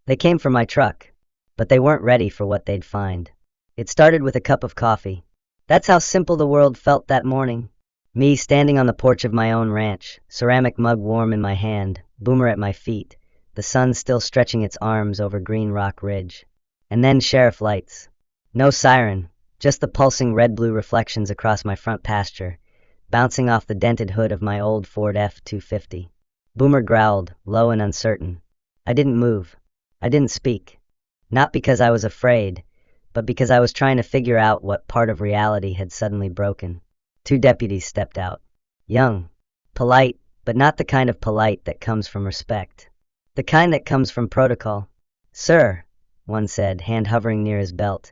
They came for my truck, but they weren't ready for what they'd find. It started with a cup of coffee. That's how simple the world felt that morning. Me standing on the porch of my own ranch, ceramic mug warm in my hand, Boomer at my feet, the sun still stretching its arms over Green Rock Ridge. And then sheriff lights. No siren, just the pulsing red-blue reflections across my front pasture, bouncing off the dented hood of my old Ford F-250. Boomer growled, low and uncertain. I didn't move. I didn't speak. Not because I was afraid, but because I was trying to figure out what part of reality had suddenly broken. 2 deputies stepped out. Young, polite, but not the kind of polite that comes from respect. The kind that comes from protocol. "Sir," one said, hand hovering near his belt,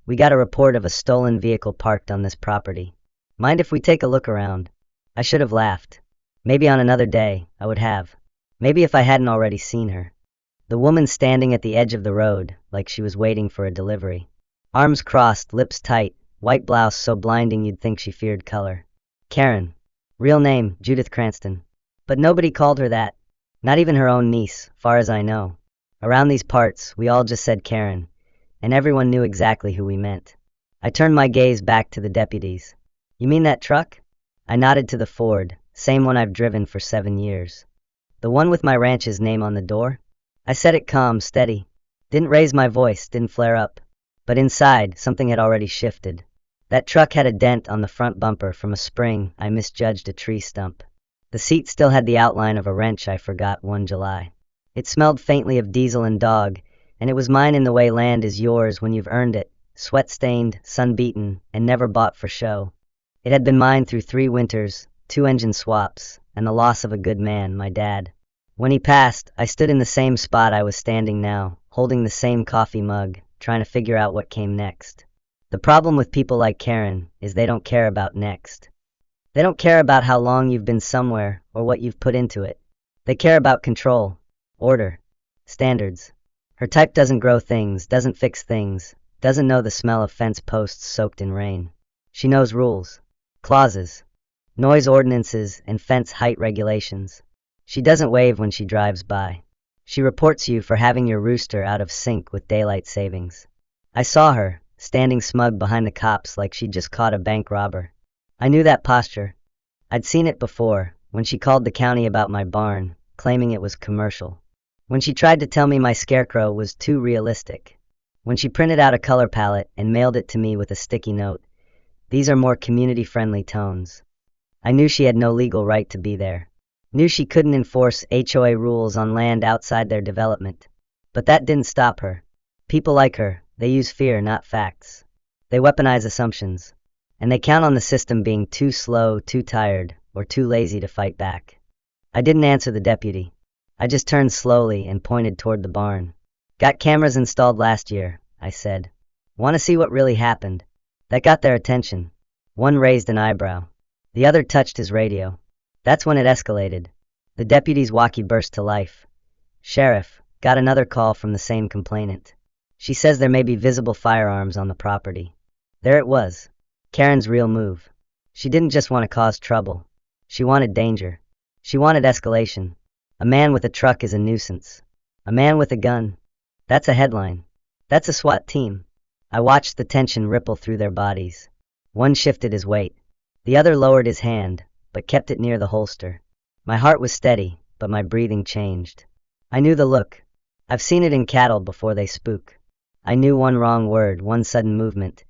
"we got a report of a stolen vehicle parked on this property. Mind if we take a look around?" I should have laughed. Maybe on another day, I would have. Maybe if I hadn't already seen her. The woman standing at the edge of the road, like she was waiting for a delivery. Arms crossed, lips tight, white blouse so blinding you'd think she feared color. Karen. Real name, Judith Cranston. But nobody called her that. Not even her own niece, far as I know. Around these parts, we all just said Karen, and everyone knew exactly who we meant. I turned my gaze back to the deputies. "You mean that truck?" I nodded to the Ford, same one I've driven for 7 years. "The one with my ranch's name on the door?" I said it calm, steady. Didn't raise my voice, didn't flare up. But inside, something had already shifted. That truck had a dent on the front bumper from a spring I misjudged a tree stump. The seat still had the outline of a wrench I forgot one July. It smelled faintly of diesel and dog, and it was mine in the way land is yours when you've earned it, sweat-stained, sun-beaten, and never bought for show. It had been mine through 3 winters, 2 engine swaps, and the loss of a good man, my dad. When he passed, I stood in the same spot I was standing now, holding the same coffee mug, trying to figure out what came next. The problem with people like Karen is they don't care about next. They don't care about how long you've been somewhere or what you've put into it. They care about control, order, standards. Her type doesn't grow things, doesn't fix things, doesn't know the smell of fence posts soaked in rain. She knows rules, clauses, noise ordinances, and fence height regulations. She doesn't wave when she drives by. She reports you for having your rooster out of sync with daylight savings. I saw her, standing smug behind the cops like she'd just caught a bank robber. I knew that posture. I'd seen it before, when she called the county about my barn, claiming it was commercial. When she tried to tell me my scarecrow was too realistic. When she printed out a color palette and mailed it to me with a sticky note. These are more community-friendly tones. I knew she had no legal right to be there. Knew she couldn't enforce HOA rules on land outside their development. But that didn't stop her. People like her, they use fear, not facts. They weaponize assumptions. And they count on the system being too slow, too tired, or too lazy to fight back. I didn't answer the deputy. I just turned slowly and pointed toward the barn. "Got cameras installed last year," I said. "Want to see what really happened?" That got their attention. One raised an eyebrow. The other touched his radio. That's when it escalated. The deputy's walkie burst to life. "Sheriff, got another call from the same complainant. She says there may be visible firearms on the property." There it was. Karen's real move. She didn't just want to cause trouble. She wanted danger. She wanted escalation. A man with a truck is a nuisance. A man with a gun. That's a headline. That's a SWAT team. I watched the tension ripple through their bodies. One shifted his weight. The other lowered his hand, but kept it near the holster. My heart was steady, but my breathing changed. I knew the look. I've seen it in cattle before they spook. I knew one wrong word, one sudden movement,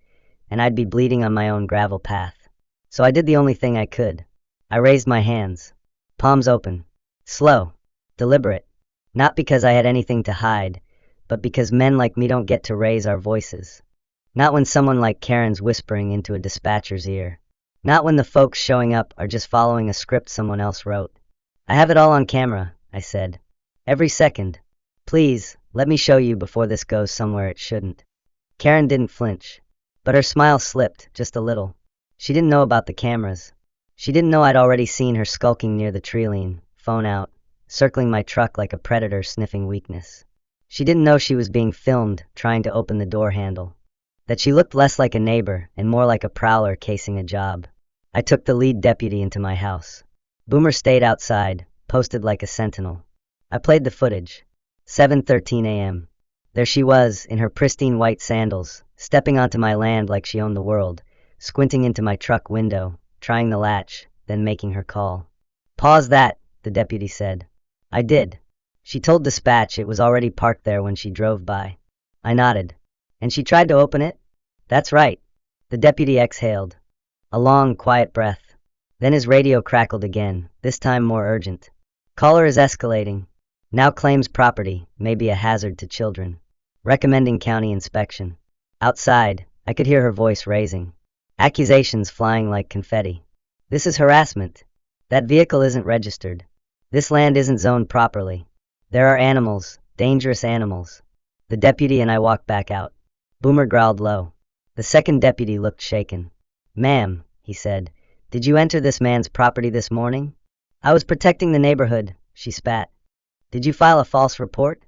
and I'd be bleeding on my own gravel path. So I did the only thing I could. I raised my hands, palms open, slow, deliberate, not because I had anything to hide, but because men like me don't get to raise our voices. Not when someone like Karen's whispering into a dispatcher's ear. Not when the folks showing up are just following a script someone else wrote. "I have it all on camera," I said. "Every second. Please, let me show you before this goes somewhere it shouldn't." Karen didn't flinch, but her smile slipped just a little. She didn't know about the cameras. She didn't know I'd already seen her skulking near the tree-line, phone out, circling my truck like a predator sniffing weakness. She didn't know she was being filmed trying to open the door handle. That she looked less like a neighbor and more like a prowler casing a job. I took the lead deputy into my house. Boomer stayed outside, posted like a sentinel. I played the footage. 7:13 a.m. There she was, in her pristine white sandals, stepping onto my land like she owned the world, squinting into my truck window, trying the latch, then making her call. "Pause that," the deputy said. I did. She told dispatch it was already parked there when she drove by. I nodded. "And she tried to open it?" "That's right." The deputy exhaled. A long, quiet breath. Then his radio crackled again, this time more urgent. "Caller is escalating. Now claims property, may be a hazard to children. Recommending county inspection." Outside, I could hear her voice raising. Accusations flying like confetti. "This is harassment. That vehicle isn't registered. This land isn't zoned properly. There are animals, dangerous animals." The deputy and I walked back out. Boomer growled low. The second deputy looked shaken. "Ma'am," he said, "did you enter this man's property this morning?" "I was protecting the neighborhood," she spat. "Did you file a false report?"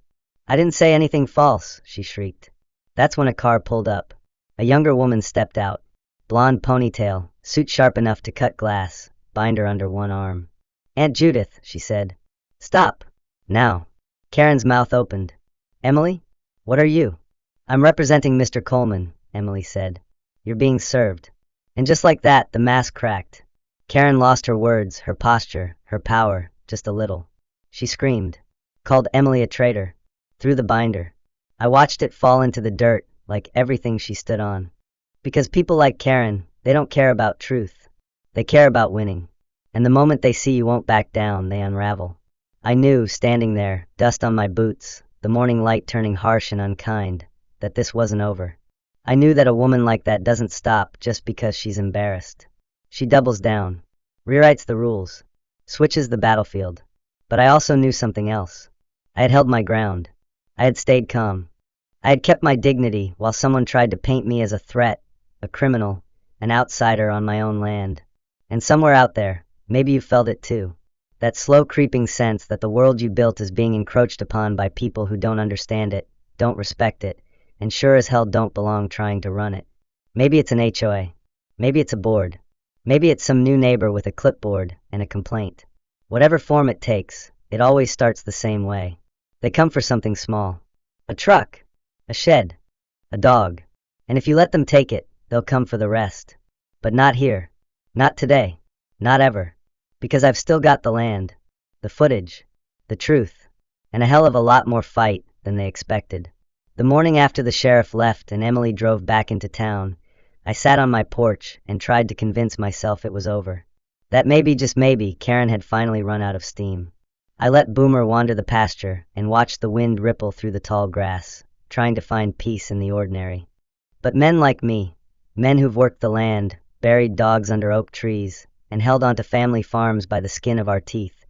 "I didn't say anything false," she shrieked. That's when a car pulled up. A younger woman stepped out. Blonde ponytail, suit sharp enough to cut glass, binder under one arm. "Aunt Judith," she said. "Stop. Now." Karen's mouth opened. "Emily? What are you?" "I'm representing Mr. Coleman," Emily said. "You're being served." And just like that, the mask cracked. Karen lost her words, her posture, her power, just a little. She screamed. Called Emily a traitor. Threw the binder. I watched it fall into the dirt, like everything she stood on. Because people like Karen, they don't care about truth. They care about winning. And the moment they see you won't back down, they unravel. I knew, standing there, dust on my boots, the morning light turning harsh and unkind, that this wasn't over. I knew that a woman like that doesn't stop just because she's embarrassed. She doubles down, rewrites the rules, switches the battlefield. But I also knew something else. I had held my ground. I had stayed calm. I had kept my dignity while someone tried to paint me as a threat, a criminal, an outsider on my own land. And somewhere out there, maybe you felt it too. That slow creeping sense that the world you built is being encroached upon by people who don't understand it, don't respect it, and sure as hell don't belong trying to run it. Maybe it's an HOA. Maybe it's a board. Maybe it's some new neighbor with a clipboard and a complaint. Whatever form it takes, it always starts the same way. They come for something small. A truck. A shed. A dog. And if you let them take it, they'll come for the rest. But not here. Not today. Not ever. Because I've still got the land, the footage, the truth, and a hell of a lot more fight than they expected. The morning after the sheriff left and Emily drove back into town, I sat on my porch and tried to convince myself it was over. That maybe, just maybe, Karen had finally run out of steam. I let Boomer wander the pasture and watched the wind ripple through the tall grass, trying to find peace in the ordinary. But men like me, men who've worked the land, buried dogs under oak trees, and held onto family farms by the skin of our teeth,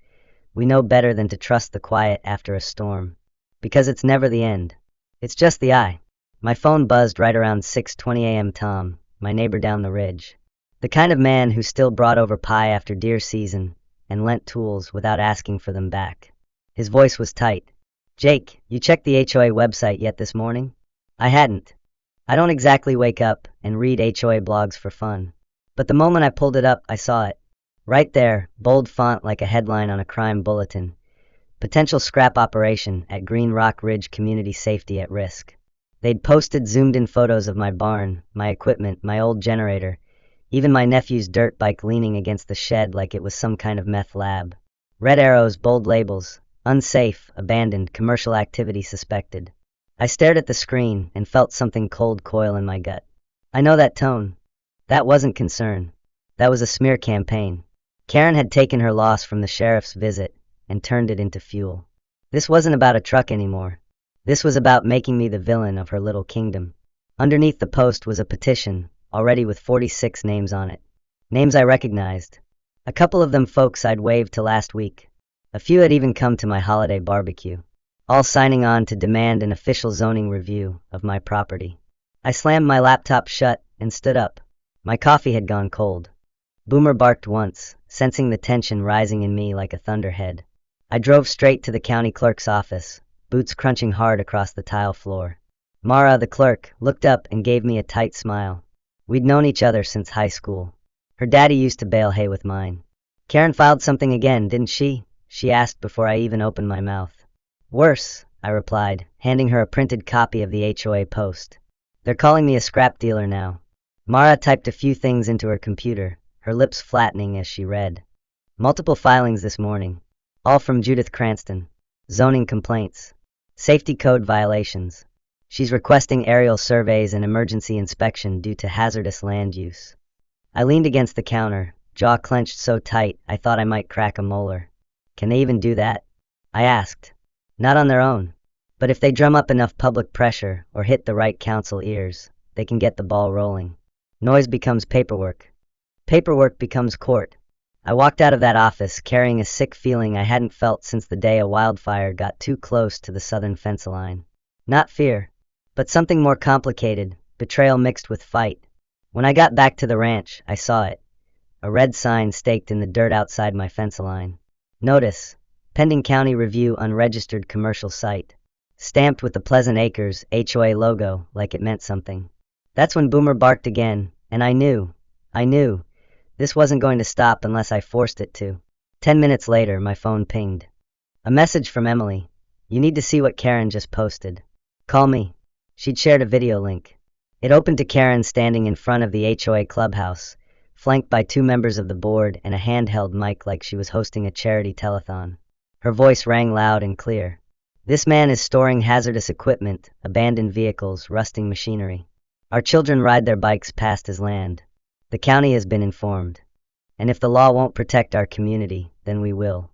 we know better than to trust the quiet after a storm. Because it's never the end. It's just the eye. My phone buzzed right around 6:20 a.m. Tom, my neighbor down the ridge. The kind of man who still brought over pie after deer season and lent tools without asking for them back. His voice was tight. "Jake, you checked the HOA website yet this morning?" I hadn't. I don't exactly wake up and read HOA blogs for fun. But the moment I pulled it up, I saw it. Right there, bold font like a headline on a crime bulletin. Potential scrap operation at Green Rock Ridge Community Safety at Risk. They'd posted zoomed-in photos of my barn, my equipment, my old generator, even my nephew's dirt bike leaning against the shed like it was some kind of meth lab. Red arrows, bold labels, unsafe, abandoned, commercial activity suspected. I stared at the screen and felt something cold coil in my gut. I know that tone. That wasn't concern. That was a smear campaign. Karen had taken her loss from the sheriff's visit and turned it into fuel. This wasn't about a truck anymore. This was about making me the villain of her little kingdom. Underneath the post was a petition, already with 46 names on it. Names I recognized. A couple of them folks I'd waved to last week. A few had even come to my holiday barbecue. All signing on to demand an official zoning review of my property. I slammed my laptop shut and stood up. My coffee had gone cold. Boomer barked once, sensing the tension rising in me like a thunderhead. I drove straight to the county clerk's office, boots crunching hard across the tile floor. Mara, the clerk, looked up and gave me a tight smile. We'd known each other since high school. Her daddy used to bale hay with mine. "Karen filed something again, didn't she?" she asked before I even opened my mouth. "Worse," I replied, handing her a printed copy of the HOA post. They're calling me a scrap dealer now. Mara typed a few things into her computer, her lips flattening as she read. Multiple filings this morning, all from Judith Cranston. Zoning complaints. Safety code violations. She's requesting aerial surveys and emergency inspection due to hazardous land use. I leaned against the counter, jaw clenched so tight I thought I might crack a molar. Can they even do that? I asked. Not on their own. But if they drum up enough public pressure or hit the right council ears, they can get the ball rolling. Noise becomes paperwork. Paperwork becomes court. I walked out of that office carrying a sick feeling I hadn't felt since the day a wildfire got too close to the southern fence line. Not fear, but something more complicated, betrayal mixed with fight. When I got back to the ranch, I saw it. A red sign staked in the dirt outside my fence line. Notice, pending county review unregistered commercial site. Stamped with the Pleasant Acres HOA logo like it meant something. That's when Boomer barked again, and I knew. This wasn't going to stop unless I forced it to. 10 minutes later, my phone pinged. A message from Emily. You need to see what Karen just posted. Call me. She'd shared a video link. It opened to Karen standing in front of the HOA clubhouse, flanked by 2 members of the board and a handheld mic like she was hosting a charity telethon. Her voice rang loud and clear. This man is storing hazardous equipment, abandoned vehicles, rusting machinery. Our children ride their bikes past his land. The county has been informed. And if the law won't protect our community, then we will.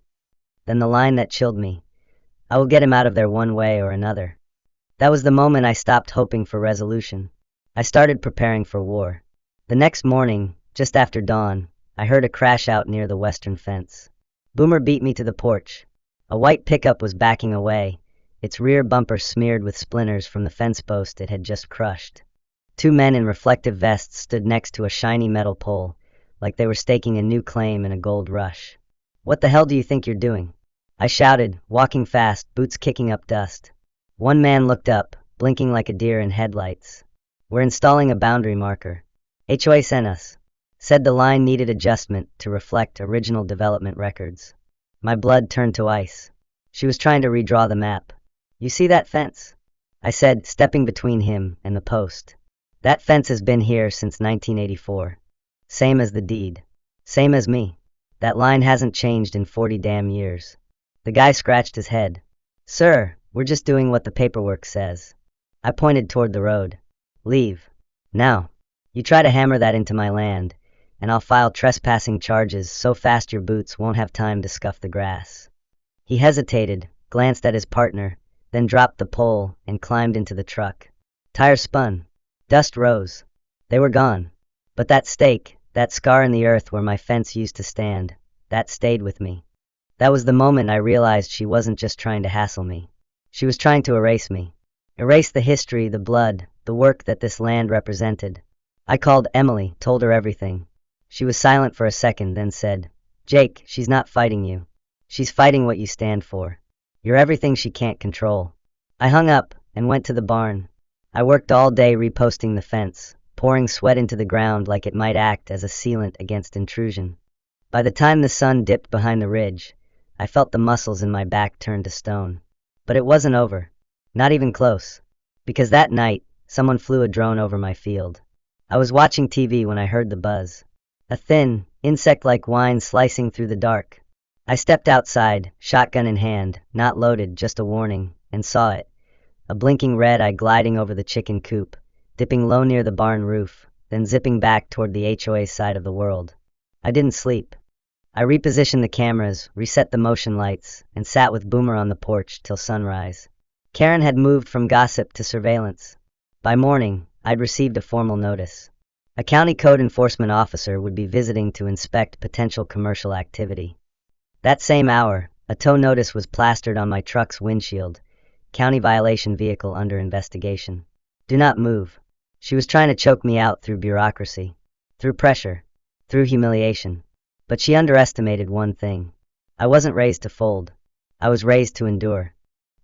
Then the line that chilled me. I will get him out of there one way or another. That was the moment I stopped hoping for resolution. I started preparing for war. The next morning, just after dawn, I heard a crash out near the western fence. Boomer beat me to the porch. A white pickup was backing away, its rear bumper smeared with splinters from the fence post it had just crushed. 2 men in reflective vests stood next to a shiny metal pole, like they were staking a new claim in a gold rush. What the hell do you think you're doing? I shouted, walking fast, boots kicking up dust. One man looked up, blinking like a deer in headlights. We're installing a boundary marker. HOA sent us. Said the line needed adjustment to reflect original development records. My blood turned to ice. She was trying to redraw the map. You see that fence? I said, stepping between him and the post. That fence has been here since 1984. Same as the deed. Same as me. That line hasn't changed in 40 damn years. The guy scratched his head. Sir, we're just doing what the paperwork says. I pointed toward the road. Leave. Now. You try to hammer that into my land, and I'll file trespassing charges so fast your boots won't have time to scuff the grass. He hesitated, glanced at his partner, then dropped the pole and climbed into the truck. Tires spun. Dust rose. They were gone. But that stake, that scar in the earth where my fence used to stand, that stayed with me. That was the moment I realized she wasn't just trying to hassle me. She was trying to erase me. Erase the history, the blood, the work that this land represented. I called Emily, told her everything. She was silent for a second, then said, Jake, she's not fighting you. She's fighting what you stand for. You're everything she can't control. I hung up and went to the barn. I worked all day reposting the fence, pouring sweat into the ground like it might act as a sealant against intrusion. By the time the sun dipped behind the ridge, I felt the muscles in my back turn to stone. But it wasn't over. Not even close. Because that night, someone flew a drone over my field. I was watching TV when I heard the buzz. A thin, insect-like whine slicing through the dark. I stepped outside, shotgun in hand, not loaded, just a warning, and saw it. A blinking red eye gliding over the chicken coop, dipping low near the barn roof, then zipping back toward the HOA side of the world. I didn't sleep. I repositioned the cameras, reset the motion lights, and sat with Boomer on the porch till sunrise. Karen had moved from gossip to surveillance. By morning, I'd received a formal notice. A county code enforcement officer would be visiting to inspect potential commercial activity. That same hour, a tow notice was plastered on my truck's windshield. County violation vehicle under investigation. Do not move. She was trying to choke me out through bureaucracy, through pressure, through humiliation. But she underestimated one thing. I wasn't raised to fold. I was raised to endure.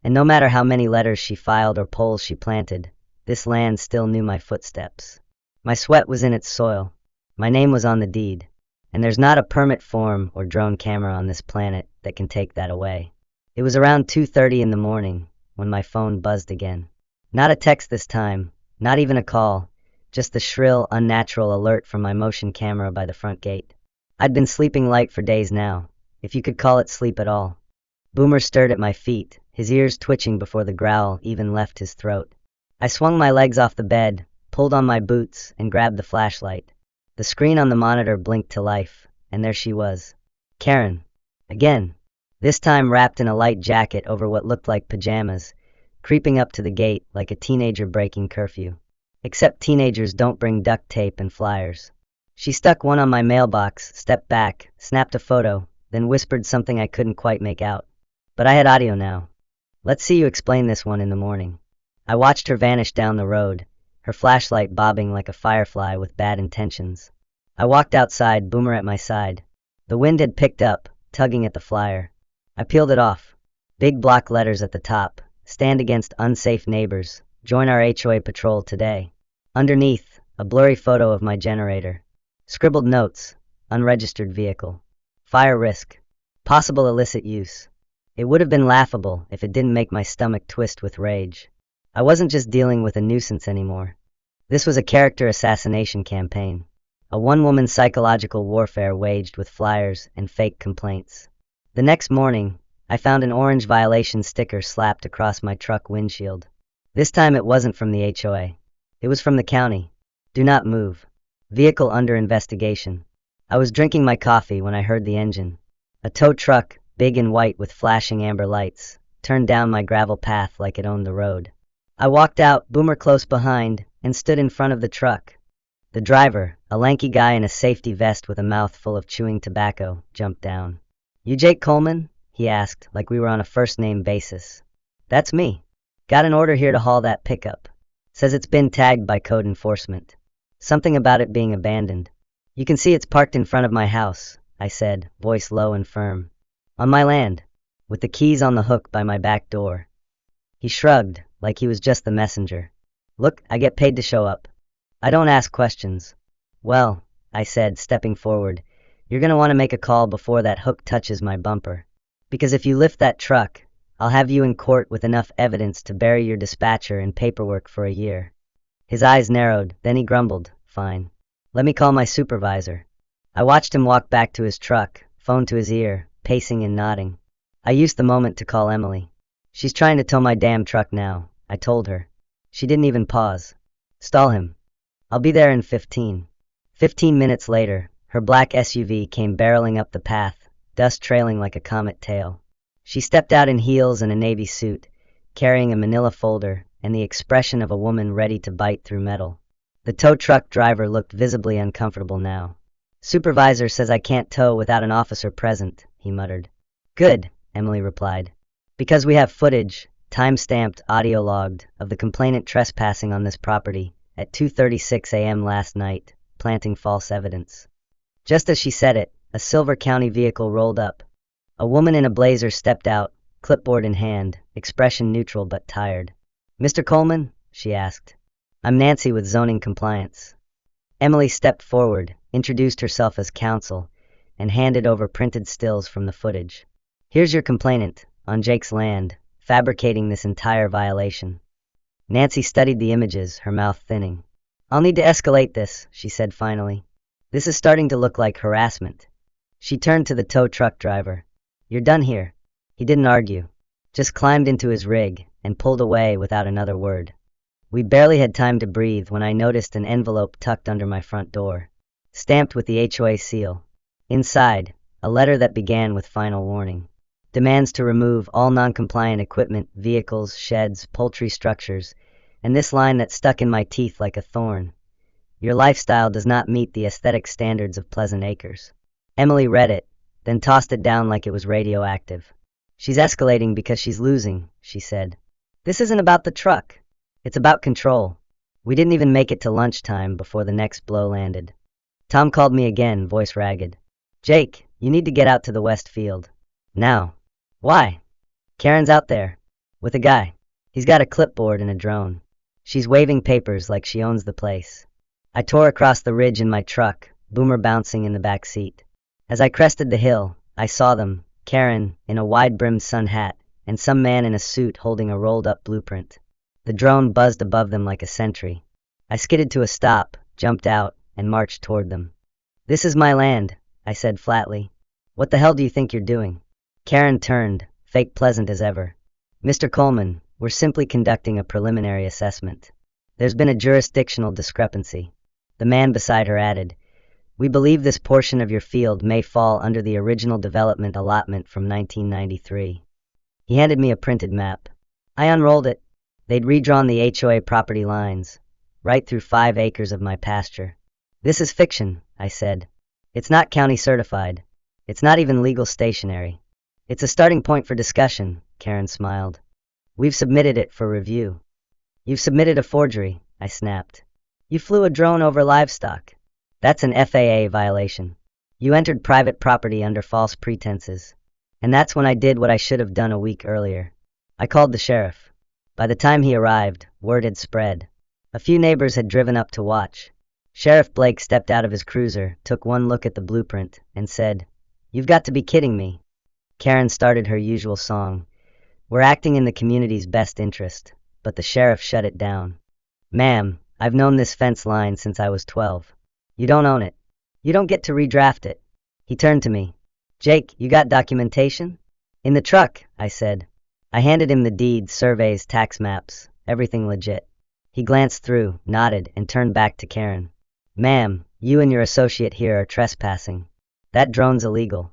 And no matter how many letters she filed or poles she planted, this land still knew my footsteps. My sweat was in its soil. My name was on the deed. And there's not a permit form or drone camera on this planet that can take that away. It was around 2:30 in the morning, when my phone buzzed again. Not a text this time, not even a call, just the shrill, unnatural alert from my motion camera by the front gate. I'd been sleeping light for days now, if you could call it sleep at all. Boomer stirred at my feet, his ears twitching before the growl even left his throat. I swung my legs off the bed, pulled on my boots, and grabbed the flashlight. The screen on the monitor blinked to life, and there she was. Karen. Again. This time wrapped in a light jacket over what looked like pajamas, creeping up to the gate like a teenager breaking curfew. Except teenagers don't bring duct tape and flyers. She stuck one on my mailbox, stepped back, snapped a photo, then whispered something I couldn't quite make out. But I had audio now. Let's see you explain this one in the morning. I watched her vanish down the road, her flashlight bobbing like a firefly with bad intentions. I walked outside, Boomer at my side. The wind had picked up, tugging at the flyer. I peeled it off. Big block letters at the top. Stand against unsafe neighbors. Join our HOA patrol today. Underneath, a blurry photo of my generator. Scribbled notes. Unregistered vehicle. Fire risk. Possible illicit use. It would have been laughable if it didn't make my stomach twist with rage. I wasn't just dealing with a nuisance anymore. This was a character assassination campaign. A one-woman psychological warfare waged with flyers and fake complaints. The next morning, I found an orange violation sticker slapped across my truck windshield. This time it wasn't from the HOA. It was from the county. Do not move. Vehicle under investigation. I was drinking my coffee when I heard the engine. A tow truck, big and white with flashing amber lights, turned down my gravel path like it owned the road. I walked out, Boomer close behind, and stood in front of the truck. The driver, a lanky guy in a safety vest with a mouth full of chewing tobacco, jumped down. You Jake Coleman? He asked, like we were on a first-name basis. That's me. Got an order here to haul that pickup. Says it's been tagged by code enforcement. Something about it being abandoned. You can see it's parked in front of my house, I said, voice low and firm. On my land, with the keys on the hook by my back door. He shrugged, like he was just the messenger. Look, I get paid to show up. I don't ask questions. Well, I said, stepping forward, you're going to want to make a call before that hook touches my bumper. Because if you lift that truck, I'll have you in court with enough evidence to bury your dispatcher in paperwork for a year. His eyes narrowed, then he grumbled, fine. Let me call my supervisor. I watched him walk back to his truck, phone to his ear, pacing and nodding. I used the moment to call Emily. She's trying to tow my damn truck now, I told her. She didn't even pause. Stall him. I'll be there in 15. 15 minutes later, her black SUV came barreling up the path, dust trailing like a comet tail. She stepped out in heels and a navy suit, carrying a manila folder and the expression of a woman ready to bite through metal. The tow truck driver looked visibly uncomfortable now. Supervisor says I can't tow without an officer present, he muttered. Good, Emily replied. Because we have footage, time-stamped, audio-logged, of the complainant trespassing on this property at 2:36 a.m. last night, planting false evidence. Just as she said it, a Silver County vehicle rolled up. A woman in a blazer stepped out, clipboard in hand, expression neutral but tired. Mr. Coleman? She asked. I'm Nancy with zoning compliance. Emily stepped forward, introduced herself as counsel, and handed over printed stills from the footage. Here's your complainant, on Jake's land, fabricating this entire violation. Nancy studied the images, her mouth thinning. I'll need to escalate this, she said finally. This is starting to look like harassment. She turned to the tow truck driver. You're done here. He didn't argue, just climbed into his rig and pulled away without another word. We barely had time to breathe when I noticed an envelope tucked under my front door, stamped with the HOA seal. Inside, a letter that began with final warning. Demands to remove all non-compliant equipment, vehicles, sheds, poultry structures, and this line that stuck in my teeth like a thorn. Your lifestyle does not meet the aesthetic standards of Pleasant Acres. Emily read it, then tossed it down like it was radioactive. She's escalating because she's losing, she said. This isn't about the truck. It's about control. We didn't even make it to lunchtime before the next blow landed. Tom called me again, voice ragged. Jake, you need to get out to the west field. Now. Why? Karen's out there. With a guy. He's got a clipboard and a drone. She's waving papers like she owns the place. I tore across the ridge in my truck, Boomer bouncing in the back seat. As I crested the hill, I saw them, Karen in a wide-brimmed sun hat and some man in a suit holding a rolled-up blueprint. The drone buzzed above them like a sentry. I skidded to a stop, jumped out, and marched toward them. "This is my land," I said flatly. "What the hell do you think you're doing?" Karen turned, fake pleasant as ever. "Mr. Coleman, we're simply conducting a preliminary assessment. There's been a jurisdictional discrepancy." The man beside her added, "We believe this portion of your field may fall under the original development allotment from 1993. He handed me a printed map. I unrolled it. They'd redrawn the HOA property lines, right through 5 acres of my pasture. "This is fiction," I said. "It's not county certified. It's not even legal stationary. It's a starting point for discussion," Karen smiled. "We've submitted it for review." "You've submitted a forgery," I snapped. "You flew a drone over livestock. That's an FAA violation. You entered private property under false pretenses. And that's when I did what I should have done a week earlier. I called the sheriff. By the time he arrived, word had spread. A few neighbors had driven up to watch. Sheriff Blake stepped out of his cruiser, took one look at the blueprint, and said, "You've got to be kidding me." Karen started her usual song. "We're acting in the community's best interest," but the sheriff shut it down. "Ma'am, I've known this fence line since I was 12. You don't own it. You don't get to redraft it." He turned to me. "Jake, you got documentation?" "In the truck," I said. I handed him the deeds, surveys, tax maps, everything legit. He glanced through, nodded, and turned back to Karen. "Ma'am, you and your associate here are trespassing. That drone's illegal.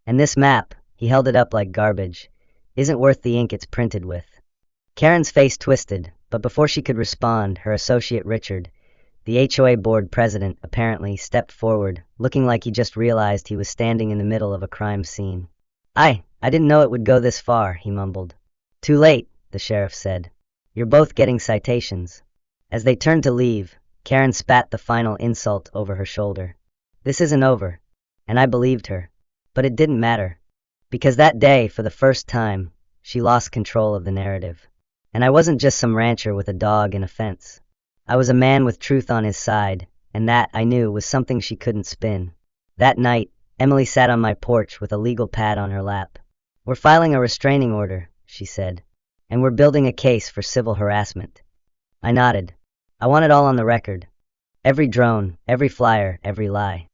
And this map," he held it up like garbage, "isn't worth the ink it's printed with." Karen's face twisted, but before she could respond, her associate Richard, the HOA board president, apparently stepped forward, looking like he just realized he was standing in the middle of a crime scene. I didn't know it would go this far," he mumbled. "Too late," the sheriff said. "You're both getting citations." As they turned to leave, Karen spat the final insult over her shoulder. "This isn't over." And I believed her. But it didn't matter. Because that day, for the first time, she lost control of the narrative. And I wasn't just some rancher with a dog and a fence. I was a man with truth on his side, and that, I knew, was something she couldn't spin. That night, Emily sat on my porch with a legal pad on her lap. "We're filing a restraining order," she said, "and we're building a case for civil harassment." I nodded. I want it all on the record. Every drone, every flyer, every lie.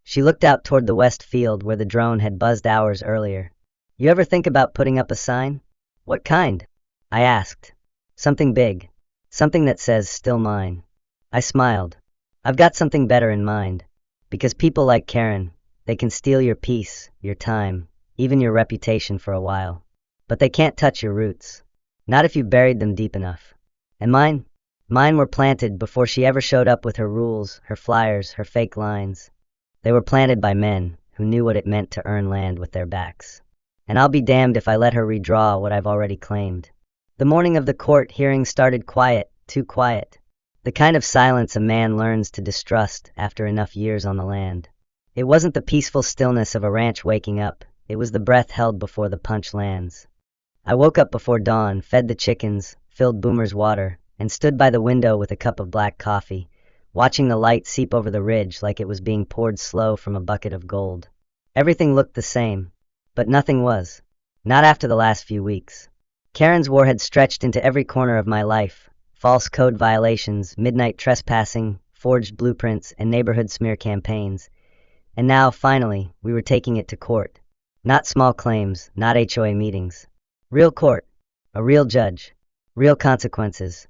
She looked out toward the west field where the drone had buzzed hours earlier. "You ever think about putting up a sign?" "What kind?" I asked. "Something big. Something that says, 'Still mine.'" I smiled. "I've got something better in mind. Because people like Karen, they can steal your peace, your time, even your reputation for a while. But they can't touch your roots. Not if you buried them deep enough. And mine were planted before she ever showed up with her rules, her flyers, her fake lines. They were planted by men who knew what it meant to earn land with their backs. And I'll be damned if I let her redraw what I've already claimed." The morning of the court hearing started quiet, too quiet. The kind of silence a man learns to distrust after enough years on the land. It wasn't the peaceful stillness of a ranch waking up. It was the breath held before the punch lands. I woke up before dawn, fed the chickens, filled Boomer's water, and stood by the window with a cup of black coffee, watching the light seep over the ridge like it was being poured slow from a bucket of gold. Everything looked the same, but nothing was. Not after the last few weeks. Karen's war had stretched into every corner of my life. False code violations, midnight trespassing, forged blueprints, and neighborhood smear campaigns. And now, finally, we were taking it to court. Not small claims, not HOA meetings. Real court. A real judge. Real consequences.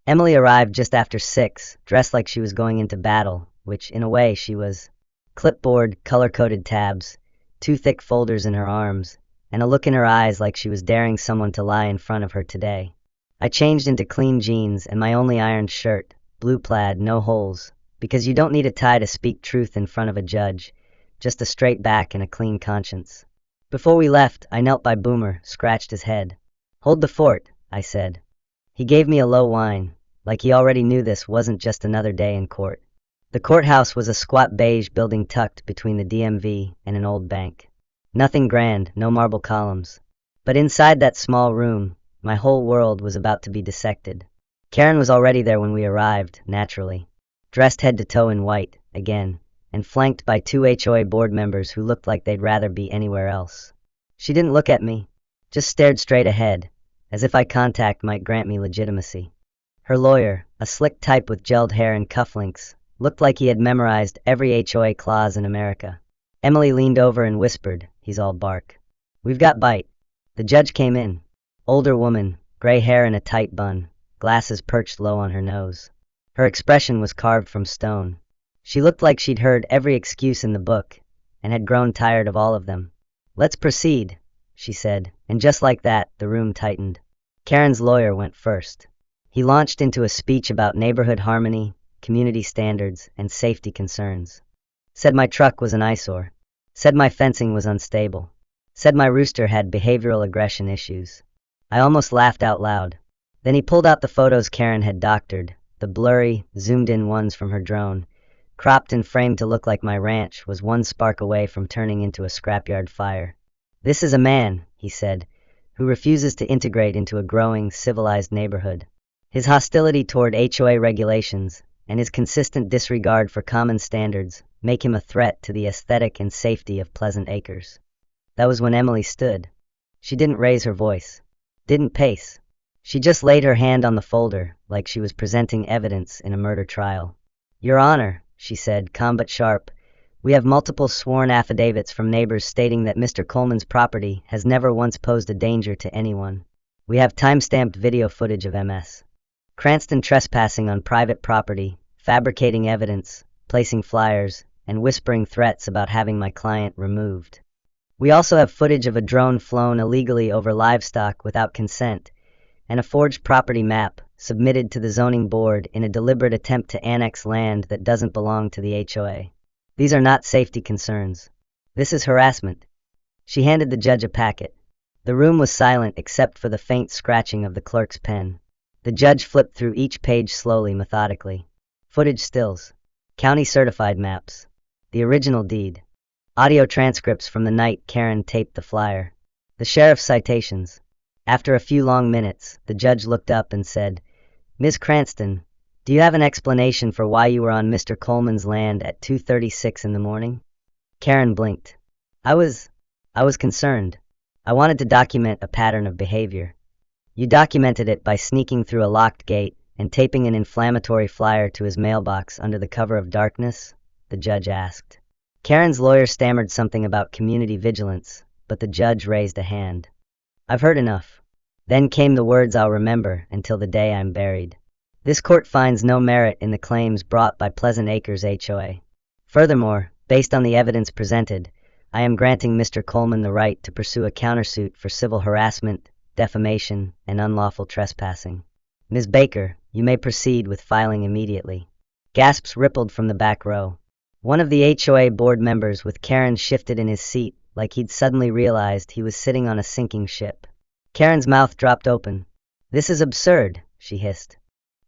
Emily arrived just after 6, dressed like she was going into battle, which, in a way, she was. Clipboard, color-coded tabs, 2 thick folders in her arms, and a look in her eyes like she was daring someone to lie in front of her today. I changed into clean jeans and my only ironed shirt, blue plaid, no holes, because you don't need a tie to speak truth in front of a judge, just a straight back and a clean conscience. Before we left, I knelt by Boomer, scratched his head. "Hold the fort," I said. He gave me a low whine, like he already knew this wasn't just another day in court. The courthouse was a squat beige building tucked between the DMV and an old bank. Nothing grand, no marble columns. But inside that small room, my whole world was about to be dissected. Karen was already there when we arrived, naturally, dressed head to toe in white, again, and flanked by 2 HOA board members who looked like they'd rather be anywhere else. She didn't look at me. just stared straight ahead, as if eye contact might grant me legitimacy. Her lawyer, a slick type with gelled hair and cufflinks, looked like he had memorized every HOA clause in America. Emily leaned over and whispered, "He's all bark." "We've got bite." The judge came in. Older woman, gray hair in a tight bun, glasses perched low on her nose. Her expression was carved from stone. She looked like she'd heard every excuse in the book and had grown tired of all of them. "Let's proceed," she said, and just like that, the room tightened. Karen's lawyer went first. He launched into a speech about neighborhood harmony, community standards, and safety concerns. Said my truck was an eyesore. Said my fencing was unstable. Said my rooster had behavioral aggression issues. I almost laughed out loud. Then he pulled out the photos Karen had doctored, the blurry, zoomed-in ones from her drone. Cropped and framed to look like my ranch was one spark away from turning into a scrapyard fire. "This is a man," he said, "who refuses to integrate into a growing, civilized neighborhood. His hostility toward HOA regulations and his consistent disregard for common standards make him a threat to the aesthetic and safety of Pleasant Acres." That was when Emily stood. She didn't raise her voice, didn't pace. She just laid her hand on the folder like she was presenting evidence in a murder trial. "Your Honor," she said, calm but sharp, "we have multiple sworn affidavits from neighbors stating that Mr. Coleman's property has never once posed a danger to anyone. We have time-stamped video footage of Ms. Cranston trespassing on private property, fabricating evidence, placing flyers, and whispering threats about having my client removed. We also have footage of a drone flown illegally over livestock without consent, and a forged property map submitted to the zoning board in a deliberate attempt to annex land that doesn't belong to the HOA. These are not safety concerns. This is harassment." She handed the judge a packet. The room was silent except for the faint scratching of the clerk's pen. The judge flipped through each page slowly, methodically. Footage stills, county certified maps, the original deed, audio transcripts from the night Karen taped the flyer, the sheriff's citations. After a few long minutes, the judge looked up and said, "Ms. Cranston, do you have an explanation for why you were on Mr. Coleman's land at 2:36 in the morning?" Karen blinked. I was concerned. I wanted to document a pattern of behavior." "You documented it by sneaking through a locked gate and taping an inflammatory flyer to his mailbox under the cover of darkness?" the judge asked. Karen's lawyer stammered something about community vigilance, but the judge raised a hand. "I've heard enough." Then came the words I'll remember until the day I'm buried. "This court finds no merit in the claims brought by Pleasant Acres HOA. Furthermore, based on the evidence presented, I am granting Mr. Coleman the right to pursue a countersuit for civil harassment, defamation, and unlawful trespassing. Ms. Baker, you may proceed with filing immediately." Gasps rippled from the back row. One of the HOA board members with Karen shifted in his seat like he'd suddenly realized he was sitting on a sinking ship. Karen's mouth dropped open. "This is absurd," she hissed.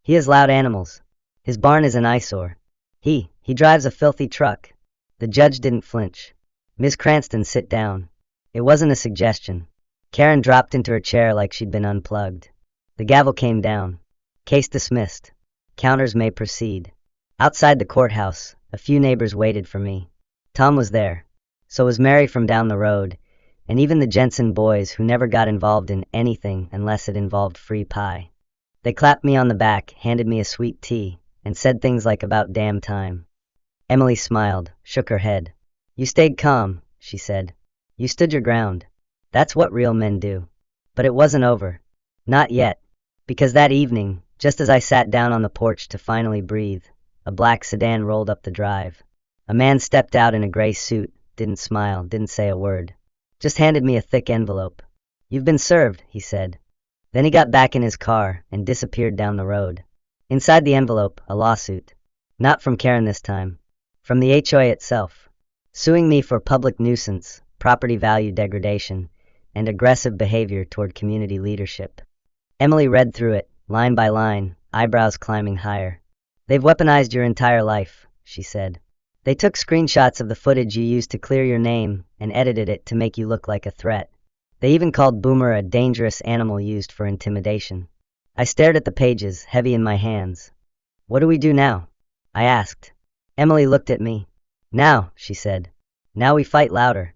"He has loud animals. His barn is an eyesore. He drives a filthy truck." The judge didn't flinch. "Ms. Cranston, sit down." It wasn't a suggestion. Karen dropped into her chair like she'd been unplugged. The gavel came down. "Case dismissed. Counters may proceed." Outside the courthouse, a few neighbors waited for me. Tom was there. So was Mary from down the road, and even the Jensen boys who never got involved in anything unless it involved free pie. They clapped me on the back, handed me a sweet tea, and said things like "about damn time." Emily smiled, shook her head. "You stayed calm," she said. "You stood your ground. That's what real men do." But it wasn't over. Not yet. Because that evening, just as I sat down on the porch to finally breathe, a black sedan rolled up the drive. A man stepped out in a gray suit, didn't smile, didn't say a word. Just handed me a thick envelope. "You've been served," he said. Then he got back in his car and disappeared down the road. Inside the envelope, a lawsuit. Not from Karen this time. From the HOA itself. Suing me for public nuisance, property value degradation, and aggressive behavior toward community leadership. Emily read through it, line by line, eyebrows climbing higher. "They've weaponized your entire life," she said. "They took screenshots of the footage you used to clear your name and edited it to make you look like a threat. They even called Boomer a dangerous animal used for intimidation." I stared at the pages, heavy in my hands. "What do we do now?" I asked. Emily looked at me. "Now," she said. "Now we fight louder."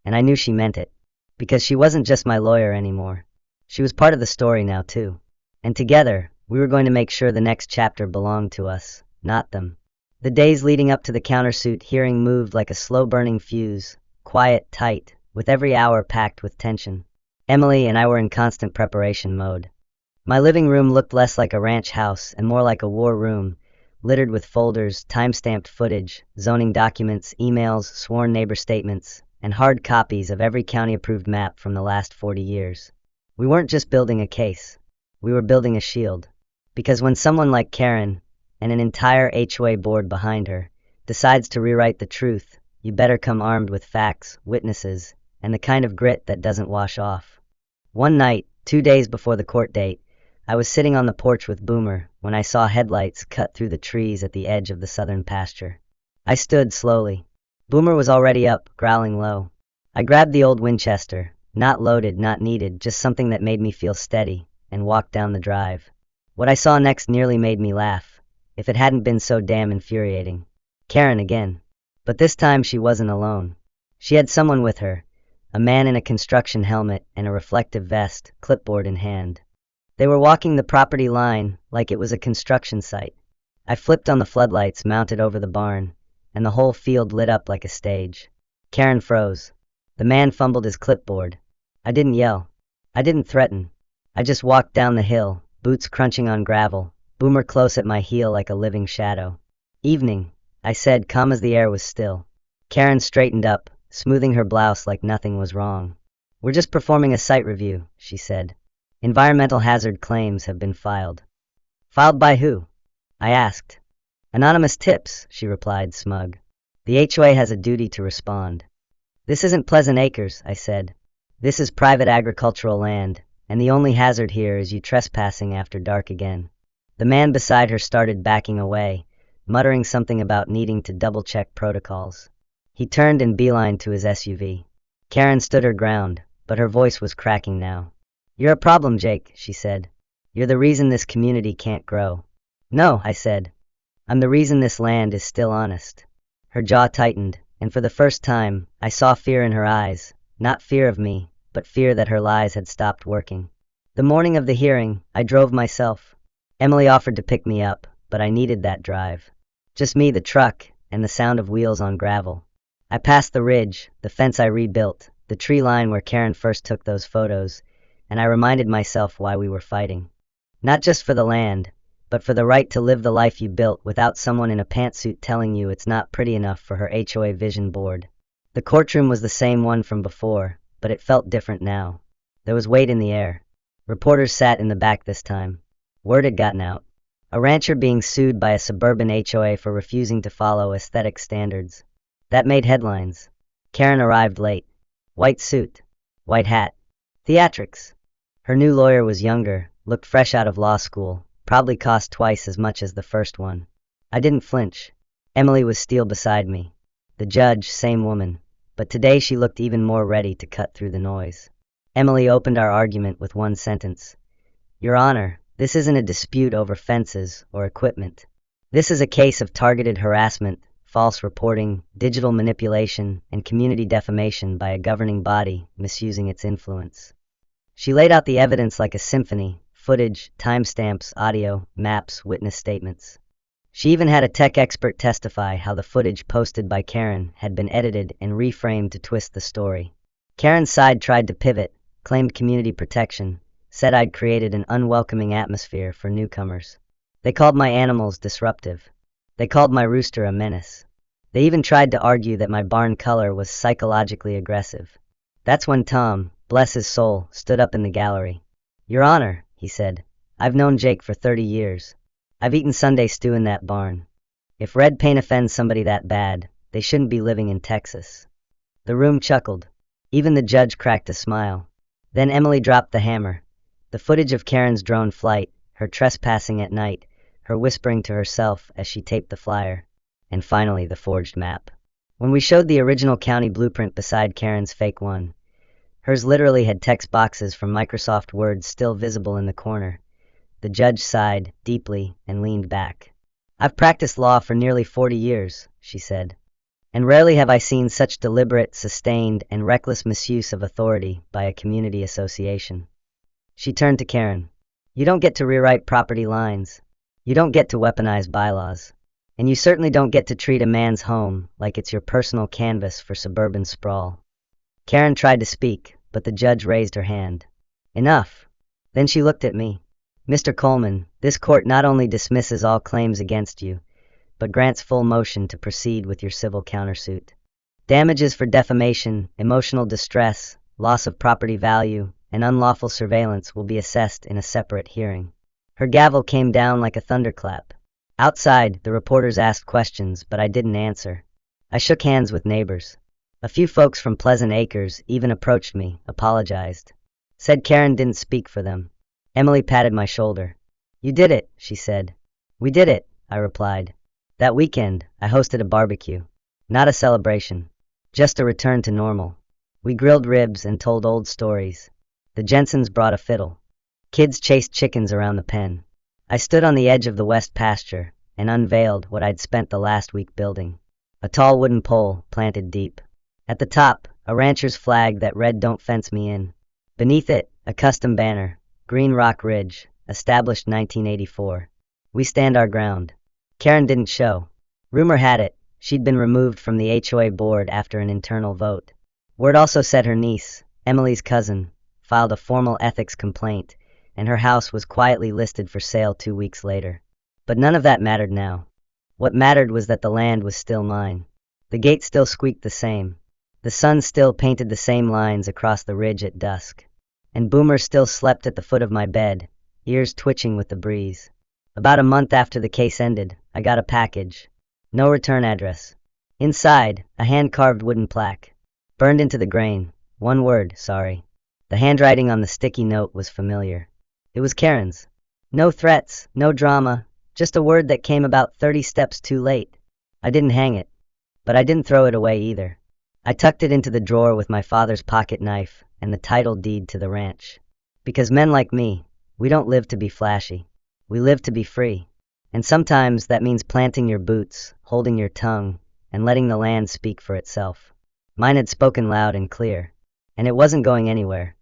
And I knew she meant it. Because she wasn't just my lawyer anymore. She was part of the story now, too. And together, we were going to make sure the next chapter belonged to us, not them. The days leading up to the countersuit hearing moved like a slow-burning fuse, quiet, tight, with every hour packed with tension. Emily and I were in constant preparation mode. My living room looked less like a ranch house and more like a war room, littered with folders, time-stamped footage, zoning documents, emails, sworn neighbor statements, and hard copies of every county-approved map from the last 40 years. We weren't just building a case. We were building a shield. Because when someone like Karen, and an entire HOA board behind her, decides to rewrite the truth, you better come armed with facts, witnesses, and the kind of grit that doesn't wash off. One night, 2 days before the court date, I was sitting on the porch with Boomer when I saw headlights cut through the trees at the edge of the southern pasture. I stood slowly. Boomer was already up, growling low. I grabbed the old Winchester, not loaded, not needed, just something that made me feel steady, and walked down the drive. What I saw next nearly made me laugh, if it hadn't been so damn infuriating. Karen again. But this time she wasn't alone. She had someone with her, a man in a construction helmet and a reflective vest, clipboard in hand. They were walking the property line like it was a construction site. I flipped on the floodlights mounted over the barn, and the whole field lit up like a stage. Karen froze. The man fumbled his clipboard. I didn't yell. I didn't threaten. I just walked down the hill, boots crunching on gravel, Boomer close at my heel like a living shadow. Evening, I said, calm as the air was still. Karen straightened up, smoothing her blouse like nothing was wrong. We're just performing a site review, she said. Environmental hazard claims have been filed. Filed by who? I asked. Anonymous tips, she replied, smug. The HOA has a duty to respond. This isn't Pleasant Acres, I said. This is private agricultural land, and the only hazard here is you trespassing after dark again. The man beside her started backing away, muttering something about needing to double-check protocols. He turned and beelined to his SUV. Karen stood her ground, but her voice was cracking now. You're a problem, Jake, she said. You're the reason this community can't grow. No, I said. I'm the reason this land is still honest. Her jaw tightened, and for the first time, I saw fear in her eyes. Not fear of me, but fear that her lies had stopped working. The morning of the hearing, I drove myself. Emily offered to pick me up, but I needed that drive. Just me, the truck, and the sound of wheels on gravel. I passed the ridge, the fence I rebuilt, the tree line where Karen first took those photos, and I reminded myself why we were fighting. Not just for the land, but for the right to live the life you built without someone in a pantsuit telling you it's not pretty enough for her HOA vision board. The courtroom was the same one from before, but it felt different now. There was weight in the air. Reporters sat in the back this time. Word had gotten out. A rancher being sued by a suburban HOA for refusing to follow aesthetic standards. That made headlines. Karen arrived late. White suit. White hat. Theatrics. Her new lawyer was younger, looked fresh out of law school, probably cost twice as much as the first one. I didn't flinch. Emily was still beside me. The judge, same woman, but today she looked even more ready to cut through the noise. Emily opened our argument with one sentence. Your Honor, this isn't a dispute over fences or equipment. This is a case of targeted harassment, false reporting, digital manipulation, and community defamation by a governing body misusing its influence. She laid out the evidence like a symphony, footage, timestamps, audio, maps, witness statements. She even had a tech expert testify how the footage posted by Karen had been edited and reframed to twist the story. Karen's side tried to pivot, claimed community protection, said I'd created an unwelcoming atmosphere for newcomers. They called my animals disruptive. They called my rooster a menace. They even tried to argue that my barn color was psychologically aggressive. That's when Tom, bless his soul, stood up in the gallery. Your Honor, he said, I've known Jake for 30 years. I've eaten Sunday stew in that barn. If red paint offends somebody that bad, they shouldn't be living in Texas. The room chuckled. Even the judge cracked a smile. Then Emily dropped the hammer. The footage of Karen's drone flight, her trespassing at night, her whispering to herself as she taped the flyer, and finally the forged map. When we showed the original county blueprint beside Karen's fake one, hers literally had text boxes from Microsoft Word still visible in the corner. The judge sighed deeply and leaned back. I've practiced law for nearly 40 years, she said. And rarely have I seen such deliberate, sustained, and reckless misuse of authority by a community association. She turned to Karen. You don't get to rewrite property lines. You don't get to weaponize bylaws. And you certainly don't get to treat a man's home like it's your personal canvas for suburban sprawl. Karen tried to speak, but the judge raised her hand. Enough. Then she looked at me. Mr. Coleman, this court not only dismisses all claims against you, but grants full motion to proceed with your civil countersuit. Damages for defamation, emotional distress, loss of property value, and unlawful surveillance will be assessed in a separate hearing. Her gavel came down like a thunderclap. Outside, the reporters asked questions, but I didn't answer. I shook hands with neighbors. A few folks from Pleasant Acres even approached me, apologized. Said Karen didn't speak for them. Emily patted my shoulder. You did it, she said. We did it, I replied. That weekend, I hosted a barbecue. Not a celebration. Just a return to normal. We grilled ribs and told old stories. The Jensens brought a fiddle. Kids chased chickens around the pen. I stood on the edge of the west pasture and unveiled what I'd spent the last week building. A tall wooden pole planted deep. At the top, a rancher's flag that read "Don't fence me in." Beneath it, a custom banner, Green Rock Ridge, established 1984. We stand our ground. Karen didn't show. Rumor had it, she'd been removed from the HOA board after an internal vote. Word also said her niece, Emily's cousin, filed a formal ethics complaint, and her house was quietly listed for sale 2 weeks later. But none of that mattered now. What mattered was that the land was still mine. The gate still squeaked the same. The sun still painted the same lines across the ridge at dusk. And Boomer still slept at the foot of my bed, ears twitching with the breeze. About a month after the case ended, I got a package. No return address. Inside, a hand-carved wooden plaque. Burned into the grain. One word, sorry. The handwriting on the sticky note was familiar. It was Karen's. No threats, no drama, just a word that came about 30 steps too late. I didn't hang it, but I didn't throw it away either. I tucked it into the drawer with my father's pocket knife and the title deed to the ranch. Because men like me, we don't live to be flashy. We live to be free. And sometimes that means planting your boots, holding your tongue, and letting the land speak for itself. Mine had spoken loud and clear, and it wasn't going anywhere.